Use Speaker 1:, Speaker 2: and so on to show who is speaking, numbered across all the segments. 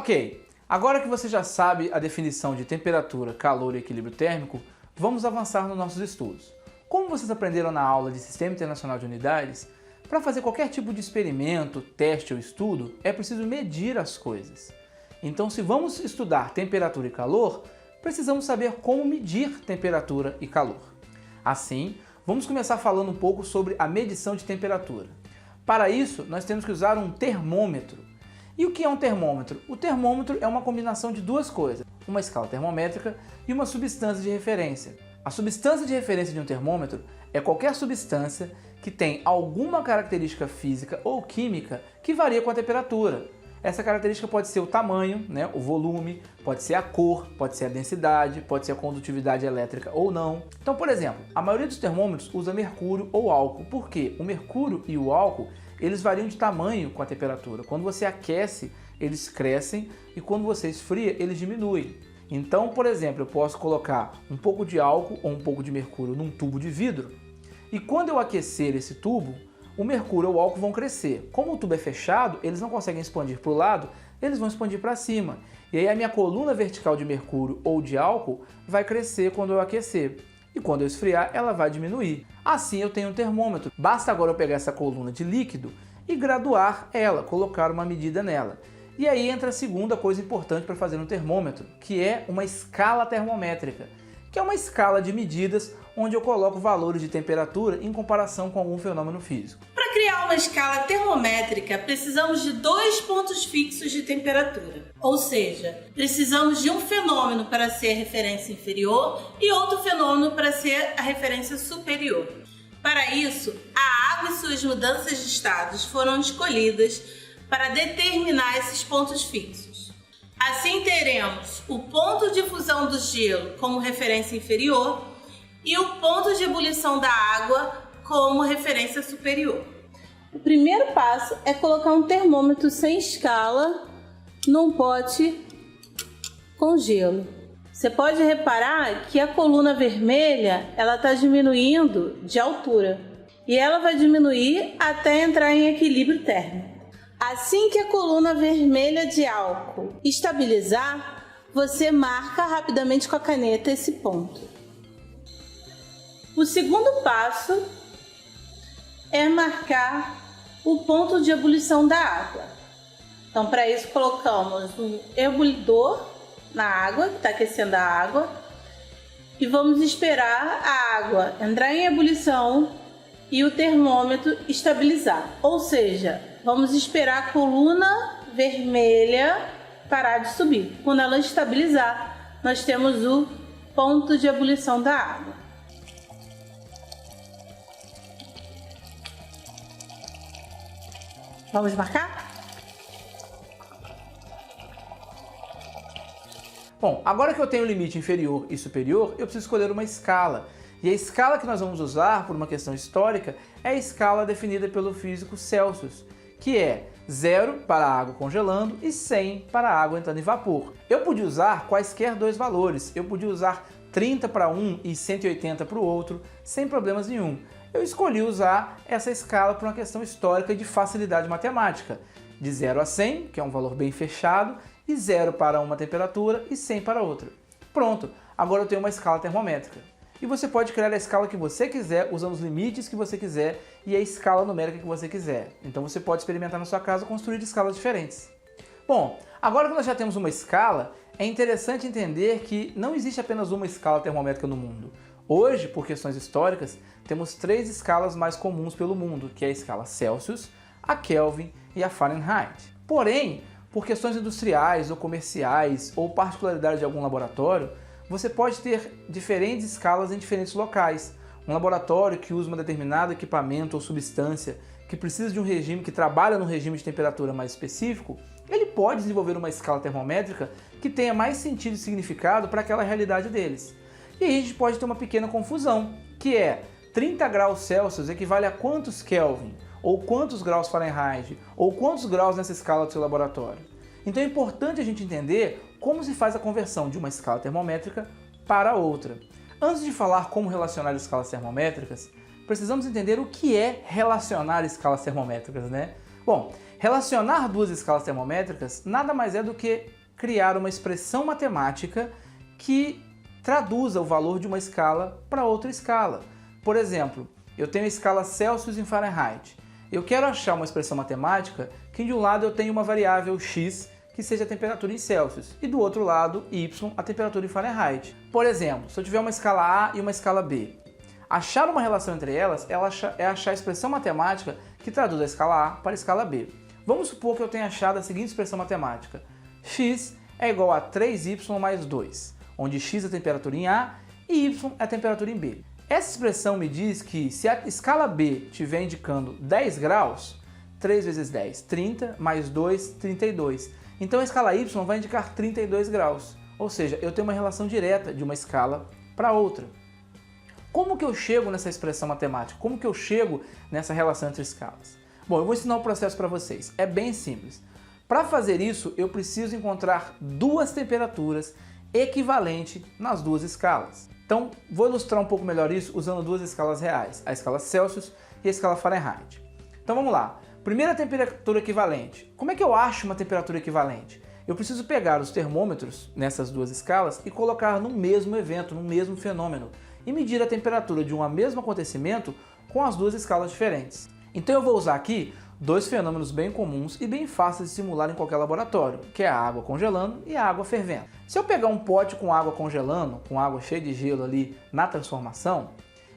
Speaker 1: Ok, agora que você já sabe a definição de temperatura, calor e equilíbrio térmico, vamos avançar nos nossos estudos. Como vocês aprenderam na aula de Sistema Internacional de Unidades, para fazer qualquer tipo de experimento, teste ou estudo, é preciso medir as coisas. Então, se vamos estudar temperatura e calor, precisamos saber como medir temperatura e calor. Assim, vamos começar falando um pouco sobre a medição de temperatura. Para isso, nós temos que usar um termômetro. E o que é um termômetro? O termômetro é uma combinação de duas coisas, uma escala termométrica e uma substância de referência. A substância de referência de um termômetro é qualquer substância que tem alguma característica física ou química que varia com a temperatura. Essa característica pode ser o tamanho, o volume, pode ser a cor, pode ser a densidade, pode ser a condutividade elétrica ou não. Então, por exemplo, a maioria dos termômetros usa mercúrio ou álcool. Por quê? O mercúrio e o álcool, eles variam de tamanho com a temperatura. Quando você aquece, eles crescem e quando você esfria, eles diminuem. Então, por exemplo, eu posso colocar um pouco de álcool ou um pouco de mercúrio num tubo de vidro e quando eu aquecer esse tubo, o mercúrio ou o álcool vão crescer. Como o tubo é fechado, eles não conseguem expandir para o lado, eles vão expandir para cima. E aí a minha coluna vertical de mercúrio ou de álcool vai crescer quando eu aquecer. E quando eu esfriar, ela vai diminuir. Assim eu tenho um termômetro. Basta agora eu pegar essa coluna de líquido e graduar ela, colocar uma medida nela. E aí entra a segunda coisa importante para fazer um termômetro, que é uma escala termométrica, que é uma escala de medidas onde eu coloco valores de temperatura em comparação com algum fenômeno físico.
Speaker 2: Para criar uma escala termométrica, precisamos de dois pontos fixos de temperatura. Ou seja, precisamos de um fenômeno para ser a referência inferior e outro fenômeno para ser a referência superior. Para isso, a água e suas mudanças de estados foram escolhidas para determinar esses pontos fixos. Assim teremos o ponto de fusão do gelo como referência inferior e o ponto de ebulição da água como referência superior. O primeiro passo é colocar um termômetro sem escala num pote com gelo. Você pode reparar que a coluna vermelha está diminuindo de altura e ela vai diminuir até entrar em equilíbrio térmico. Assim que a coluna vermelha de álcool estabilizar, você marca rapidamente com a caneta esse ponto. O segundo passo é marcar o ponto de ebulição da água. Então, para isso, colocamos um ebulidor na água, que está aquecendo a água, e vamos esperar a água entrar em ebulição e o termômetro estabilizar. Ou seja, vamos esperar a coluna vermelha parar de subir. Quando ela estabilizar, nós temos o ponto de ebulição da água. Vamos marcar?
Speaker 1: Bom, agora que eu tenho o limite inferior e superior, eu preciso escolher uma escala. E a escala que nós vamos usar, por uma questão histórica, é a escala definida pelo físico Celsius, que é 0 para a água congelando e 100 para a água entrando em vapor. Eu podia usar quaisquer dois valores, eu podia usar 30 para um e 180 para o outro, sem problemas nenhum. Eu escolhi usar essa escala por uma questão histórica e de facilidade matemática, de 0 a 100, que é um valor bem fechado, e 0 para uma temperatura e 100 para outra. Pronto, agora eu tenho uma escala termométrica. E você pode criar a escala que você quiser, usando os limites que você quiser e a escala numérica que você quiser. Então você pode experimentar na sua casa construir escalas diferentes. Bom, agora que nós já temos uma escala, é interessante entender que não existe apenas uma escala termométrica no mundo. Hoje, por questões históricas, temos 3 escalas mais comuns pelo mundo, que é a escala Celsius, a Kelvin e a Fahrenheit. Porém, por questões industriais ou comerciais ou particularidade de algum laboratório, você pode ter diferentes escalas em diferentes locais. Um laboratório que usa um determinado equipamento ou substância que precisa de um regime, que trabalha num regime de temperatura mais específico, ele pode desenvolver uma escala termométrica que tenha mais sentido e significado para aquela realidade deles. E aí a gente pode ter uma pequena confusão, que é 30 graus Celsius equivale a quantos Kelvin? Ou quantos graus Fahrenheit? Ou quantos graus nessa escala do seu laboratório? Então é importante a gente entender como se faz a conversão de uma escala termométrica para outra. Antes de falar como relacionar escalas termométricas, precisamos entender o que é relacionar escalas termométricas, né? Bom, relacionar duas escalas termométricas nada mais é do que criar uma expressão matemática que traduza o valor de uma escala para outra escala. Por exemplo, eu tenho a escala Celsius em Fahrenheit. Eu quero achar uma expressão matemática que de um lado eu tenho uma variável x que seja a temperatura em Celsius e do outro lado y, a temperatura em Fahrenheit. Por exemplo, se eu tiver uma escala A e uma escala B, achar uma relação entre elas é achar a expressão matemática que traduz a escala A para a escala B. Vamos supor que eu tenha achado a seguinte expressão matemática: x é igual a 3y mais 2, onde x é a temperatura em A e y é a temperatura em B. Essa expressão me diz que se a escala B estiver indicando 10 graus, 3 vezes 10, 30, mais 2, 32. Então a escala y vai indicar 32 graus, ou seja, eu tenho uma relação direta de uma escala para outra. Como que eu chego nessa expressão matemática? Como que eu chego nessa relação entre escalas? Bom, eu vou ensinar o processo para vocês. É bem simples. Para fazer isso, eu preciso encontrar duas temperaturas equivalentes nas duas escalas. Então, vou ilustrar um pouco melhor isso usando duas escalas reais, a escala Celsius e a escala Fahrenheit. Então vamos lá. Primeira temperatura equivalente. Como é que eu acho uma temperatura equivalente? Eu preciso pegar os termômetros nessas duas escalas e colocar no mesmo evento, no mesmo fenômeno, e medir a temperatura de um mesmo acontecimento com as duas escalas diferentes. Então eu vou usar aqui dois fenômenos bem comuns e bem fáceis de simular em qualquer laboratório, que é a água congelando e a água fervendo. Se eu pegar um pote com água congelando, com água cheia de gelo ali na transformação,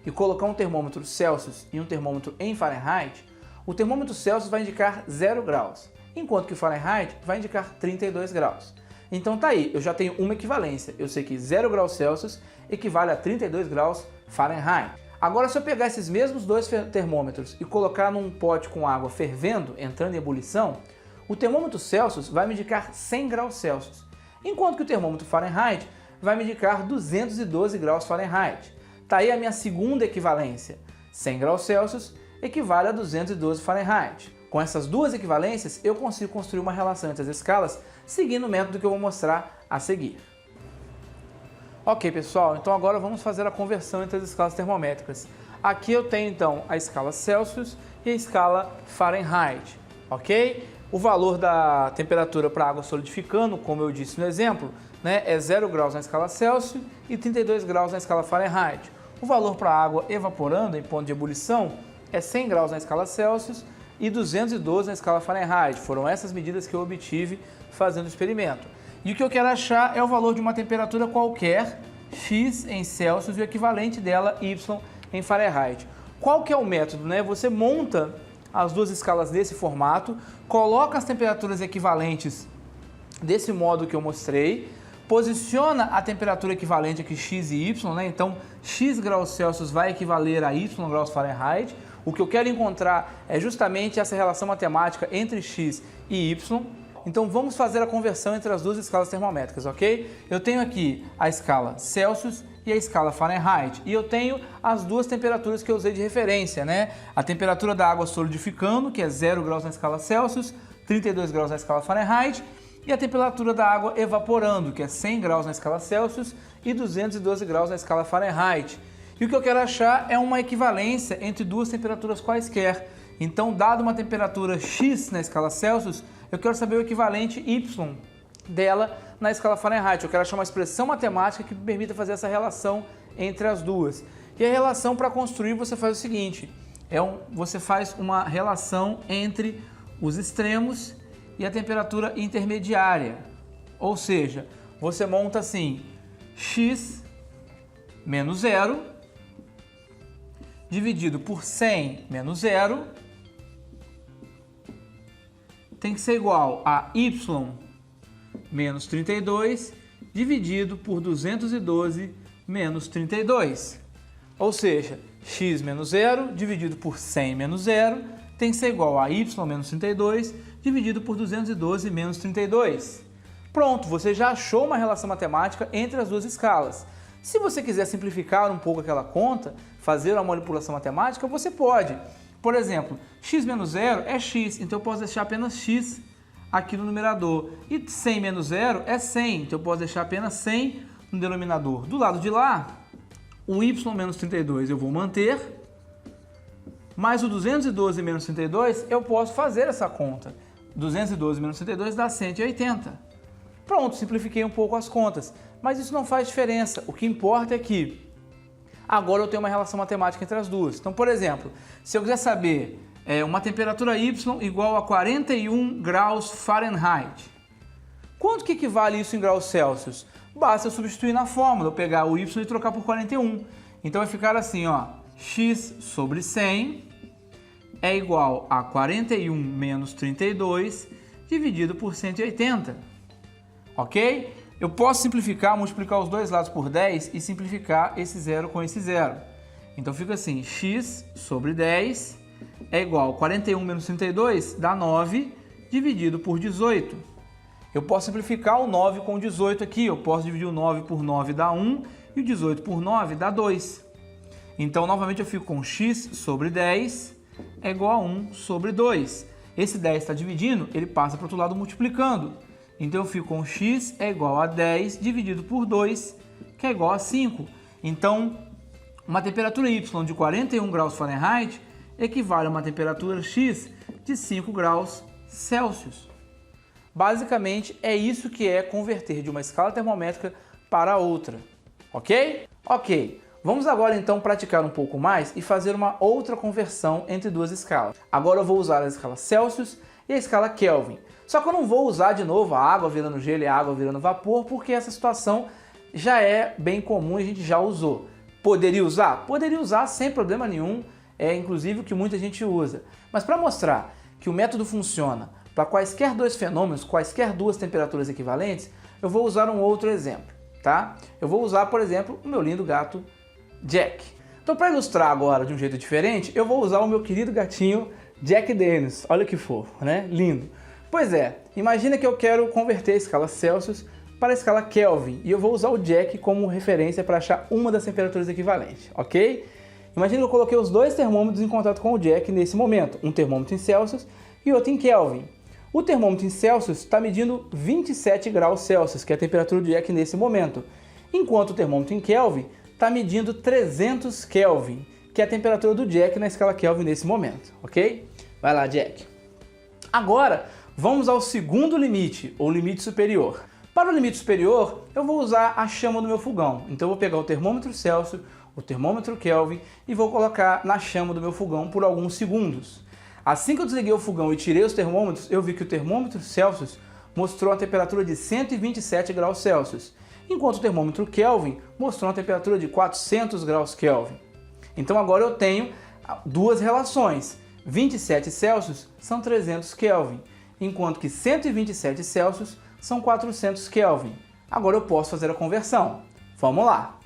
Speaker 1: e colocar um termômetro Celsius e um termômetro em Fahrenheit, o termômetro Celsius vai indicar 0 graus, enquanto que o Fahrenheit vai indicar 32 graus. Então tá aí, eu já tenho uma equivalência. Eu sei que 0 graus Celsius equivale a 32 graus Fahrenheit. Agora, se eu pegar esses mesmos dois termômetros e colocar num pote com água fervendo, entrando em ebulição, o termômetro Celsius vai me indicar 100 graus Celsius, enquanto que o termômetro Fahrenheit vai me indicar 212 graus Fahrenheit. Tá aí a minha segunda equivalência. 100 graus Celsius equivale a 212 Fahrenheit. Com essas duas equivalências, eu consigo construir uma relação entre as escalas seguindo o método que eu vou mostrar a seguir. Ok, pessoal, então agora vamos fazer a conversão entre as escalas termométricas. Aqui eu tenho então a escala Celsius e a escala Fahrenheit, ok? O valor da temperatura para a água solidificando, como eu disse no exemplo, é 0 graus na escala Celsius e 32 graus na escala Fahrenheit. O valor para a água evaporando em ponto de ebulição é 100 graus na escala Celsius e 212 na escala Fahrenheit. Foram essas medidas que eu obtive fazendo o experimento. E o que eu quero achar é o valor de uma temperatura qualquer, x em Celsius, e o equivalente dela, y em Fahrenheit. Qual que é o método? Você monta as duas escalas desse formato, coloca as temperaturas equivalentes desse modo que eu mostrei, posiciona a temperatura equivalente aqui, x e y, então x graus Celsius vai equivaler a y graus Fahrenheit. O que eu quero encontrar é justamente essa relação matemática entre x e y. Então vamos fazer a conversão entre as duas escalas termométricas, ok? Eu tenho aqui a escala Celsius e a escala Fahrenheit, e eu tenho as duas temperaturas que eu usei de referência, A temperatura da água solidificando, que é 0 graus na escala Celsius, 32 graus na escala Fahrenheit, e a temperatura da água evaporando, que é 100 graus na escala Celsius e 212 graus na escala Fahrenheit. E o que eu quero achar é uma equivalência entre duas temperaturas quaisquer. Então, dado uma temperatura x na escala Celsius, eu quero saber o equivalente y dela na escala Fahrenheit. Eu quero achar uma expressão matemática que me permita fazer essa relação entre as duas. E a relação, para construir, você faz o seguinte: você faz uma relação entre os extremos e a temperatura intermediária. Ou seja, você monta assim, x menos 0 dividido por 100 menos 0 tem que ser igual a y menos 32 dividido por 212 menos 32. Ou seja, x menos 0 dividido por 100 menos 0 tem que ser igual a y menos 32 dividido por 212 menos 32. Pronto, você já achou uma relação matemática entre as duas escalas. Se você quiser simplificar um pouco aquela conta, fazer uma manipulação matemática, você pode. Por exemplo, x menos 0 é x, então eu posso deixar apenas x aqui no numerador. E 100 menos 0 é 100, então eu posso deixar apenas 100 no denominador. Do lado de lá, o y menos 32 eu vou manter, mas o 212 menos 32 eu posso fazer essa conta. 212 menos 32 dá 180. Pronto, simplifiquei um pouco as contas, mas isso não faz diferença. O que importa é que agora eu tenho uma relação matemática entre as duas. Então, por exemplo, se eu quiser saber uma temperatura Y igual a 41 graus Fahrenheit, quanto que equivale isso em graus Celsius? Basta eu substituir na fórmula, eu pegar o Y e trocar por 41. Então vai ficar assim, ó, x sobre 100 é igual a 41 menos 32 dividido por 180, ok? Eu posso simplificar, multiplicar os dois lados por 10 e simplificar esse zero com esse zero. Então fica assim, x sobre 10 é igual a 41 menos 32 dá 9 dividido por 18. Eu posso simplificar o 9 com o 18 aqui, eu posso dividir o 9 por 9 dá 1 e o 18 por 9 dá 2. Então novamente eu fico com x sobre 10 é igual a 1 sobre 2. Esse 10 está dividindo, ele passa para o outro lado multiplicando. Então eu fico com x é igual a 10 dividido por 2, que é igual a 5. Então, uma temperatura Y de 41 graus Fahrenheit equivale a uma temperatura X de 5 graus Celsius. Basicamente, é isso que é converter de uma escala termométrica para outra. Ok? Ok. Vamos agora então praticar um pouco mais e fazer uma outra conversão entre duas escalas. Agora eu vou usar a escala Celsius e a escala Kelvin. Só que eu não vou usar de novo a água virando gelo e a água virando vapor, porque essa situação já é bem comum e a gente já usou. Poderia usar? Poderia usar sem problema nenhum, é inclusive o que muita gente usa. Mas para mostrar que o método funciona para quaisquer dois fenômenos, quaisquer duas temperaturas equivalentes, eu vou usar um outro exemplo, tá? Eu vou usar, por exemplo, o meu lindo gato Jack. Então, para ilustrar agora de um jeito diferente, eu vou usar o meu querido gatinho Jack Daniels. Olha que fofo, né? Lindo. Pois é, imagina que eu quero converter a escala Celsius para a escala Kelvin e eu vou usar o Jack como referência para achar uma das temperaturas equivalentes, ok? Imagina que eu coloquei os dois termômetros em contato com o Jack nesse momento, um termômetro em Celsius e outro em Kelvin. O termômetro em Celsius está medindo 27 graus Celsius, que é a temperatura do Jack nesse momento, enquanto o termômetro em Kelvin está medindo 300 Kelvin, que é a temperatura do Jack na escala Kelvin nesse momento, ok? Vai lá, Jack. Agora, vamos ao segundo limite, ou limite superior. Para o limite superior, eu vou usar a chama do meu fogão. Então, eu vou pegar o termômetro Celsius, o termômetro Kelvin e vou colocar na chama do meu fogão por alguns segundos. Assim que eu desliguei o fogão e tirei os termômetros, eu vi que o termômetro Celsius mostrou a temperatura de 127 graus Celsius, enquanto o termômetro Kelvin mostrou uma temperatura de 400 graus Kelvin. Então agora eu tenho duas relações. 27 Celsius são 300 Kelvin, enquanto que 127 Celsius são 400 Kelvin. Agora eu posso fazer a conversão. Vamos lá!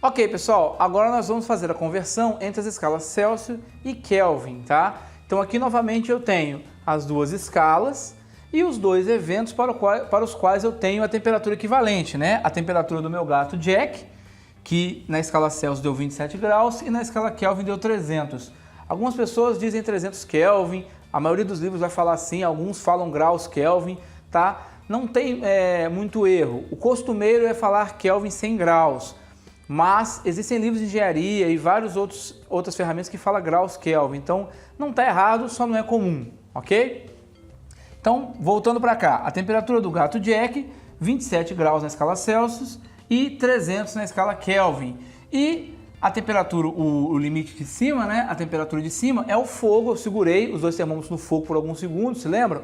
Speaker 1: Ok, pessoal, agora nós vamos fazer a conversão entre as escalas Celsius e Kelvin, tá? Então aqui novamente eu tenho as duas escalas e os dois eventos para os quais eu tenho a temperatura equivalente, né? A temperatura do meu gato Jack, que na escala Celsius deu 27 graus e na escala Kelvin deu 300. Algumas pessoas dizem 300 Kelvin, a maioria dos livros vai falar assim, alguns falam graus Kelvin, tá? Não tem muito erro. O costumeiro é falar Kelvin 100 graus, mas existem livros de engenharia e várias outras ferramentas que falam graus Kelvin, então não está errado, só não é comum, ok? Então, voltando para cá, a temperatura do gato Jack, 27 graus na escala Celsius e 300 na escala Kelvin. E a temperatura, o limite de cima, né? A temperatura de cima é o fogo. Eu segurei os dois termômetros no fogo por alguns segundos, se lembram?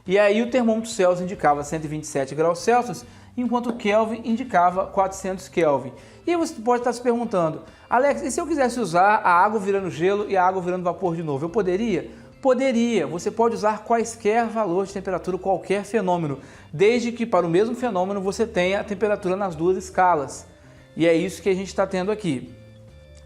Speaker 1: E aí o termômetro Celsius indicava 127 graus Celsius, enquanto o Kelvin indicava 400 Kelvin. E você pode estar se perguntando, Alex, e se eu quisesse usar a água virando gelo e a água virando vapor de novo, eu poderia? Poderia. Você pode usar quaisquer valor de temperatura, qualquer fenômeno, desde que para o mesmo fenômeno você tenha a temperatura nas duas escalas. E é isso que a gente está tendo aqui.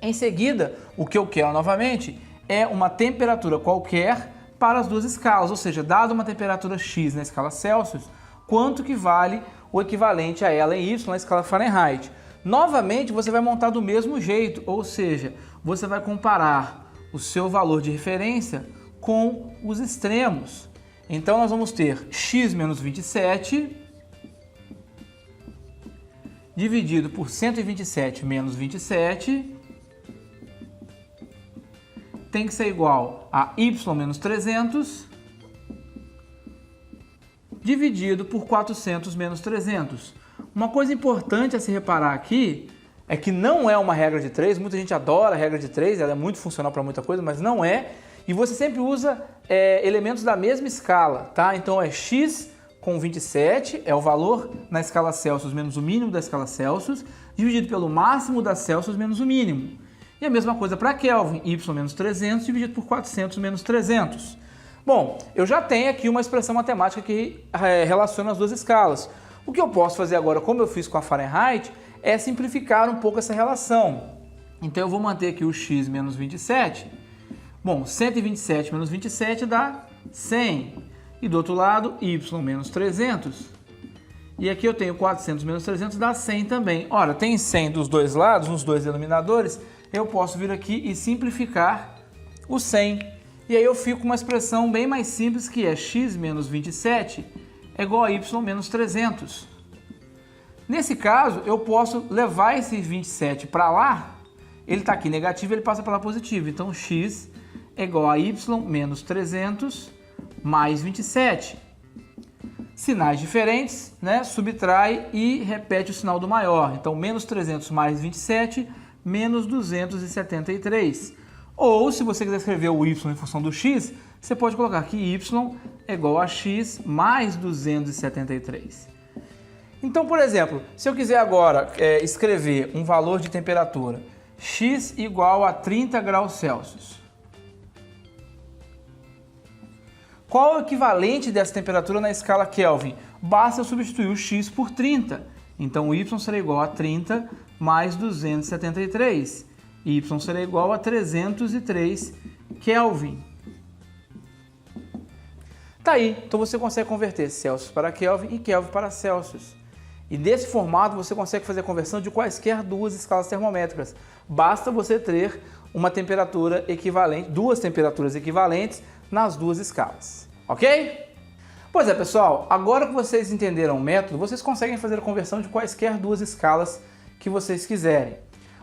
Speaker 1: Em seguida, o que eu quero novamente é uma temperatura qualquer para as duas escalas, ou seja, dado uma temperatura X na escala Celsius, quanto que vale o equivalente a ela em Y na escala Fahrenheit. Novamente, você vai montar do mesmo jeito, ou seja, você vai comparar o seu valor de referência com os extremos. Então, nós vamos ter x menos 27 dividido por 127 menos 27 tem que ser igual a y menos 300 dividido por 400 menos 300. Uma coisa importante a se reparar aqui é que não é uma regra de 3, muita gente adora a regra de 3, ela é muito funcional para muita coisa, mas não é. E você sempre usa elementos da mesma escala, tá? Então é x com 27, é o valor na escala Celsius menos o mínimo da escala Celsius, dividido pelo máximo da Celsius menos o mínimo. E a mesma coisa para Kelvin, y menos 300 dividido por 400 menos 300. Bom, eu já tenho aqui uma expressão matemática que relaciona as duas escalas. O que eu posso fazer agora, como eu fiz com a Fahrenheit, é simplificar um pouco essa relação. Então eu vou manter aqui o x menos 27. Bom, 127 menos 27 dá 100. E do outro lado, y menos 300. E aqui eu tenho 400 menos 300 dá 100 também. Ora, tem 100 dos dois lados, nos dois denominadores, eu posso vir aqui e simplificar o 100. E aí eu fico com uma expressão bem mais simples que é x menos 27 é igual a y menos 300. Nesse caso, eu posso levar esse 27 para lá, ele está aqui negativo, ele passa para lá positivo. Então, x é igual a y menos 300 mais 27. Sinais diferentes, né? Subtrai e repete o sinal do maior. Então, menos 300 mais 27, menos 273. Ou, se você quiser escrever o y em função do x, você pode colocar que y é igual a x mais 273. Então, por exemplo, se eu quiser agora escrever um valor de temperatura x igual a 30 graus Celsius, qual é o equivalente dessa temperatura na escala Kelvin? Basta eu substituir o x por 30. Então, o y será igual a 30 mais 273. Y será igual a 303 Kelvin. Tá aí, então você consegue converter Celsius para Kelvin e Kelvin para Celsius. E desse formato você consegue fazer a conversão de quaisquer duas escalas termométricas. Basta você ter uma temperatura equivalente, duas temperaturas equivalentes nas duas escalas, ok? Pois é, pessoal, agora que vocês entenderam o método, vocês conseguem fazer a conversão de quaisquer duas escalas que vocês quiserem.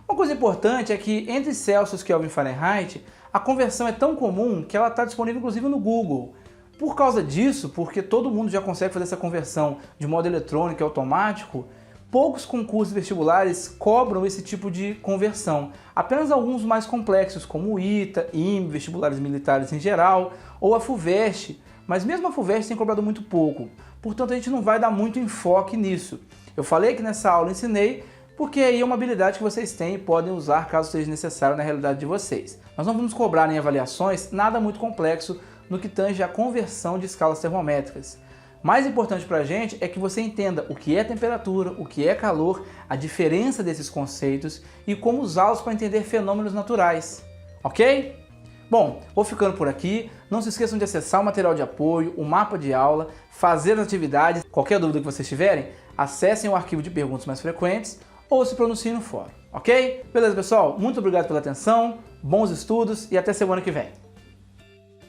Speaker 1: Uma coisa importante é que entre Celsius, Kelvin e Fahrenheit, a conversão é tão comum que ela está disponível inclusive no Google. Por causa disso, porque todo mundo já consegue fazer essa conversão de modo eletrônico e automático, poucos concursos vestibulares cobram esse tipo de conversão. Apenas alguns mais complexos, como o ITA, IME, vestibulares militares em geral, ou a FUVEST, mas mesmo a FUVEST tem cobrado muito pouco. Portanto, a gente não vai dar muito enfoque nisso. Eu falei que nessa aula eu ensinei, porque aí é uma habilidade que vocês têm e podem usar caso seja necessário na realidade de vocês. Nós não vamos cobrar em avaliações nada muito complexo no que tange a conversão de escalas termométricas. Mais importante para a gente é que você entenda o que é temperatura, o que é calor, a diferença desses conceitos e como usá-los para entender fenômenos naturais, ok? Bom, vou ficando por aqui. Não se esqueçam de acessar o material de apoio, o mapa de aula, fazer as atividades. Qualquer dúvida que vocês tiverem, acessem o arquivo de perguntas mais frequentes ou se pronunciem no fórum, ok? Beleza, pessoal? Muito obrigado pela atenção, bons estudos e até semana que vem.